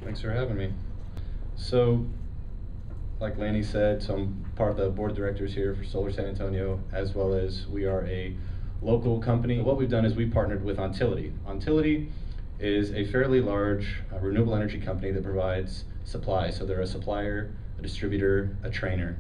Thanks for having me. So, like Lanny said, so I'm part of the board of directors here for Solar San Antonio, as well as we are a local company. What we've done is we partnered with Ontility. Ontility is a fairly large renewable energy company that provides supply. So they're a supplier, a distributor, a trainer.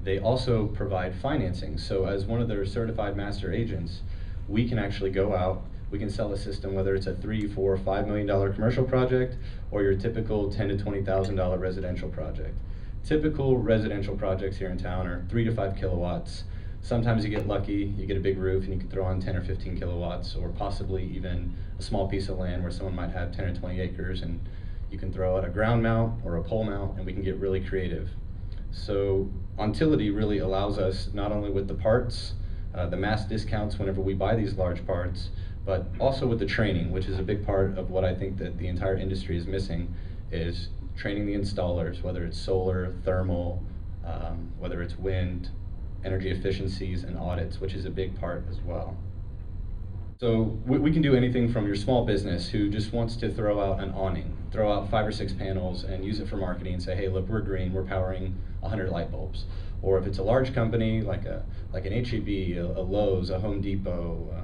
They also provide financing. So as one of their certified master agents, we can actually go out, we can sell a system, whether it's a $3, $4, $5 million commercial project or your typical $10,000 to $20,000 residential project. Typical residential projects here in town are 3 to 5 kilowatts. Sometimes you get lucky, you get a big roof and you can throw on 10 or 15 kilowatts, or possibly even a small piece of land where someone might have 10 or 20 acres and you can throw out a ground mount or a pole mount, and we can get really creative. So Ontility really allows us, not only with the parts, the mass discounts whenever we buy these large parts, but also with the training, which is a big part of what I think that the entire industry is missing, is training the installers, whether it's solar, thermal, whether it's wind, energy efficiencies, and audits, which is a big part as well. So we can do anything from your small business who just wants to throw out an awning, throw out 5 or 6 panels and use it for marketing and say, hey, look, we're green, we're powering 100 light bulbs. Or if it's a large company like an HEB, a Lowe's, a Home Depot,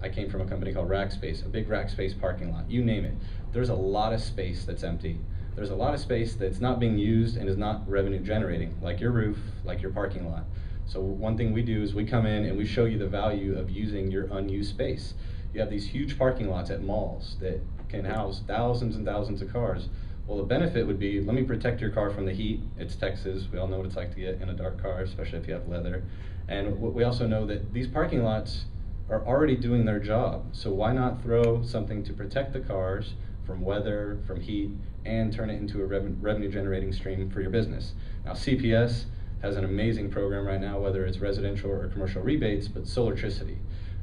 I came from a company called Rackspace, a big Rackspace parking lot, you name it. There's a lot of space that's empty. There's a lot of space that's not being used and is not revenue generating, like your roof, like your parking lot. So one thing we do is we come in and we show you the value of using your unused space. You have these huge parking lots at malls that can house thousands and thousands of cars. Well, the benefit would be, let me protect your car from the heat. It's Texas. We all know what it's like to get in a dark car, especially if you have leather. And we also know that these parking lots are already doing their job. So why not throw something to protect the cars from weather, from heat, and turn it into a revenue generating stream for your business? Now, CPS has an amazing program right now, whether it's residential or commercial rebates, but Solartricity.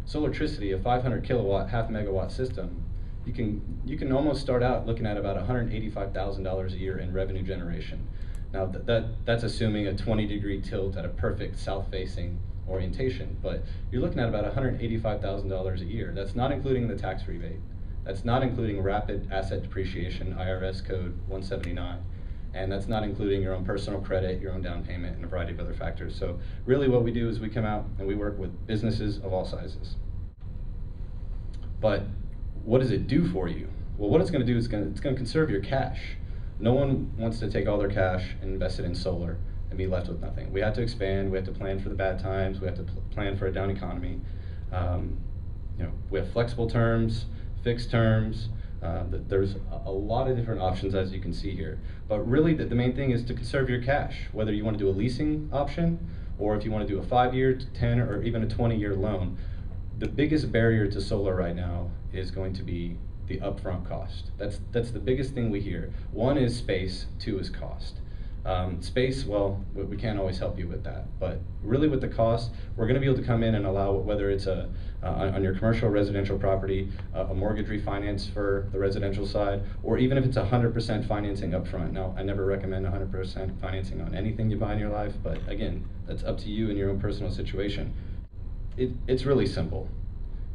Solartricity, a 500 kilowatt, half megawatt system, you can almost start out looking at about $185,000 a year in revenue generation. Now that's assuming a 20-degree tilt at a perfect south-facing orientation, but you're looking at about $185,000 a year. That's not including the tax rebate. That's not including rapid asset depreciation, IRS code 179. And that's not including your own personal credit, your own down payment, and a variety of other factors. So really what we do is we come out and we work with businesses of all sizes. But what does it do for you? Well, what it's gonna do is it's gonna conserve your cash. No one wants to take all their cash and invest it in solar and be left with nothing. We have to expand, we have to plan for the bad times, we have to plan for a down economy. We have flexible terms, fixed terms. There's a lot of different options, as you can see here. But really, the main thing is to conserve your cash, whether you want to do a leasing option, or if you want to do a 5-year, 10, or even a 20-year loan. The biggest barrier to solar right now is going to be the upfront cost. That's the biggest thing we hear. 1 is space, 2 is cost. Space, well, we can't always help you with that, but really with the cost, we're going to be able to come in and allow, whether it's on your commercial or residential property, a mortgage refinance for the residential side, or even if it's 100% financing up front. Now, I never recommend 100% financing on anything you buy in your life, but again, that's up to you and your own personal situation. It's really simple.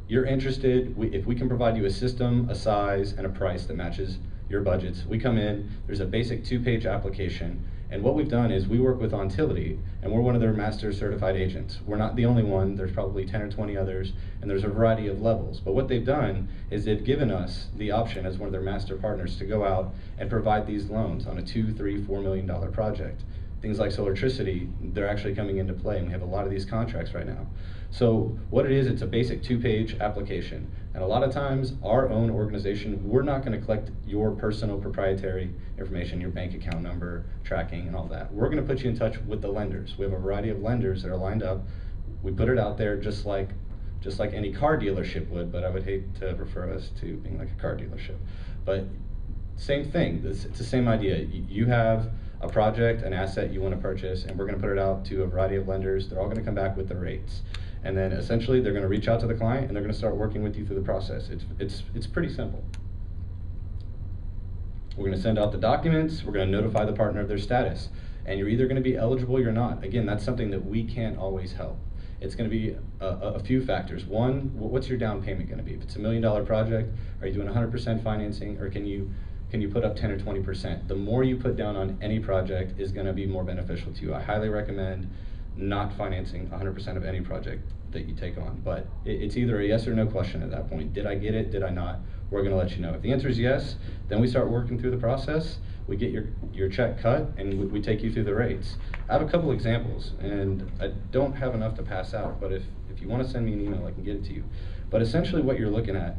You're interested, if we can provide you a system, a size, and a price that matches your budgets, we come in, there's a basic 2-page application, and what we've done is we work with Ontility, and we're one of their master certified agents. We're not the only one, there's probably 10 or 20 others, and there's a variety of levels. But what they've done is they've given us the option as one of their master partners to go out and provide these loans on a $2, $3, $4 million project. Things like Solartricity, they're actually coming into play, and we have a lot of these contracts right now. So what it is, it's a basic 2-page application. And a lot of times, our own organization, we're not gonna collect your personal proprietary information, your bank account number, tracking, and all that. We're gonna put you in touch with the lenders. We have a variety of lenders that are lined up. We put it out there just like any car dealership would, but I would hate to refer us to being like a car dealership. But same thing, it's the same idea. You have a project, an asset you wanna purchase, and we're gonna put it out to a variety of lenders. They're all gonna come back with the rates. And then essentially they're gonna reach out to the client and they're gonna start working with you through the process. It's pretty simple. We're gonna send out the documents, we're gonna notify the partner of their status, and you're either gonna be eligible or you're not. Again, that's something that we can't always help. It's gonna be a few factors. 1, what's your down payment gonna be? If it's $1 million project, are you doing 100% financing, or can you Can you put up 10 or 20%? The more you put down on any project is going to be more beneficial to you. I highly recommend not financing 100% of any project that you take on, but it's either a yes or no question at that point. Did I get it? Did I not? We're going to let you know. If the answer is yes, then we start working through the process. We get your check cut, and we take you through the rates. I have a couple examples, and I don't have enough to pass out, but if you want to send me an email, I can get it to you. But essentially what you're looking at,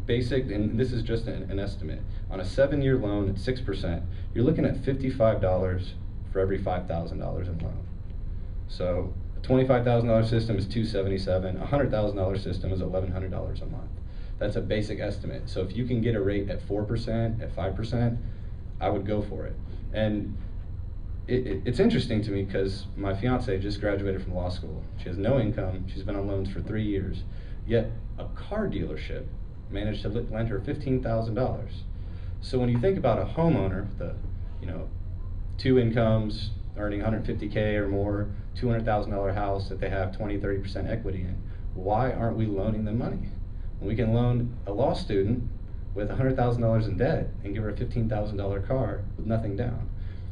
basic, and this is just an estimate, on a 7-year loan at 6%, you're looking at $55 for every $5,000 in loan. So a $25,000 system is $277, a $100,000 system is $1,100 a month. That's a basic estimate. So if you can get a rate at 4%, at 5%, I would go for it. And it's interesting to me because my fiance just graduated from law school. She has no income, she's been on loans for 3 years, yet a car dealership managed to lend her $15,000. So when you think about a homeowner, the 2 incomes, earning $150K or more, $200,000 house that they have 20-30% equity in, why aren't we loaning them money? When we can loan a law student with $100,000 in debt and give her a $15,000 car with nothing down.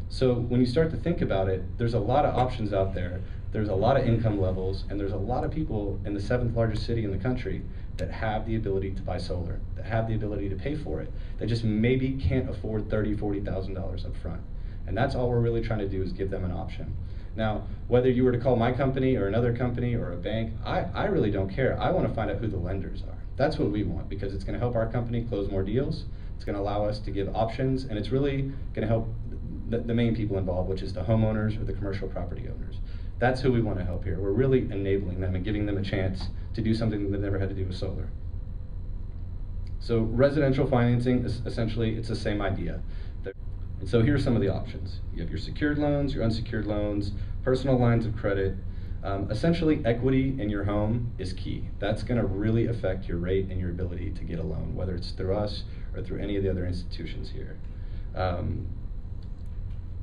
So when you start to think about it, there's a lot of options out there. There's a lot of income levels, and there's a lot of people in the 7th largest city in the country that have the ability to buy solar, that have the ability to pay for it, that just maybe can't afford $30,000, $40,000 up front. And that's all we're really trying to do, is give them an option. Now, whether you were to call my company or another company or a bank, I really don't care. I want to find out who the lenders are. That's what we want, because it's going to help our company close more deals. It's going to allow us to give options, and it's really going to help the main people involved, which is the homeowners or the commercial property owners. That's who we want to help here. We're really enabling them and giving them a chance to do something that they've never had to do with solar. So residential financing, essentially, it's the same idea. And so here's some of the options. You have your secured loans, your unsecured loans, personal lines of credit. Essentially, equity in your home is key. That's going to really affect your rate and your ability to get a loan, whether it's through us or through any of the other institutions here.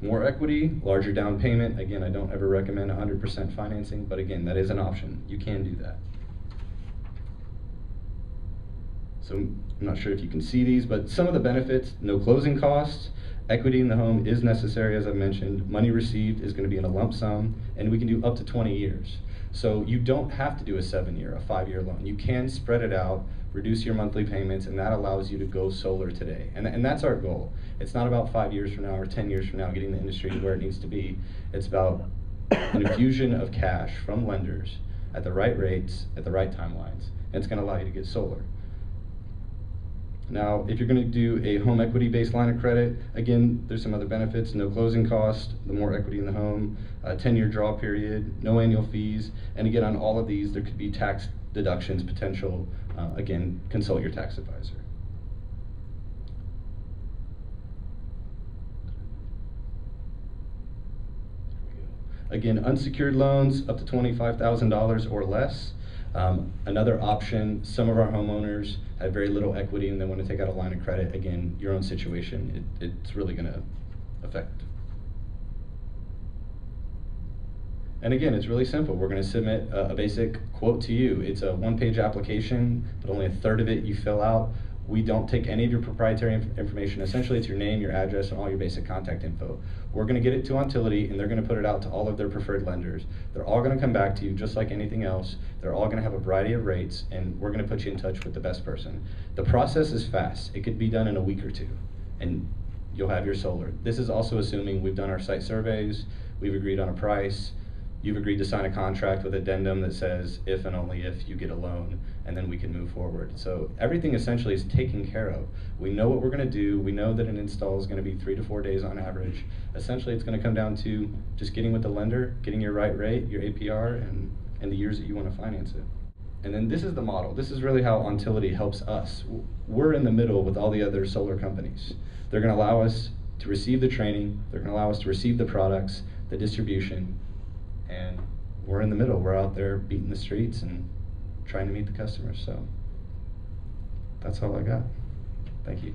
More equity, larger down payment. Again, I don't ever recommend 100% financing, but again, that is an option. You can do that. So I'm not sure if you can see these, but some of the benefits: no closing costs, equity in the home is necessary, as I mentioned, money received is going to be in a lump sum, and we can do up to 20 years. So you don't have to do a 7-year, a 5-year loan. You can spread it out, reduce your monthly payments, and that allows you to go solar today. And that's our goal. It's not about 5 years from now or 10 years from now getting the industry to where it needs to be. It's about an infusion of cash from lenders at the right rates, at the right timelines, and it's going to allow you to get solar. Now, if you're going to do a home equity-based line of credit, again, there's some other benefits: no closing cost, the more equity in the home, 10-year draw period, no annual fees, and again, on all of these, there could be tax deductions potential. Again, consult your tax advisor. Again, unsecured loans up to $25,000 or less. Another option, some of our homeowners have very little equity and they want to take out a line of credit. Again, your own situation, it's really going to affect. And again, it's really simple. We're going to submit a basic quote to you. It's a 1-page application, but only 1/3 of it you fill out. We don't take any of your proprietary information. Essentially, it's your name, your address, and all your basic contact info. We're going to get it to Ontility, and they're going to put it out to all of their preferred lenders. They're all going to come back to you just like anything else. They're all going to have a variety of rates, and we're going to put you in touch with the best person. The process is fast. It could be done in a week or 2, and you'll have your solar. This is also assuming we've done our site surveys, we've agreed on a price, you've agreed to sign a contract with addendum that says if and only if you get a loan, and then we can move forward. So everything essentially is taken care of. We know what we're going to do. We know that an install is going to be 3 to 4 days on average. Essentially, it's going to come down to just getting with the lender, getting your right rate, your APR, and the years that you want to finance it. And then this is the model. This is really how Ontility helps us. We're in the middle with all the other solar companies. They're going to allow us to receive the training. They're going to allow us to receive the products, the distribution, and we're in the middle. We're out there beating the streets and trying to meet the customers. So that's all I got. Thank you.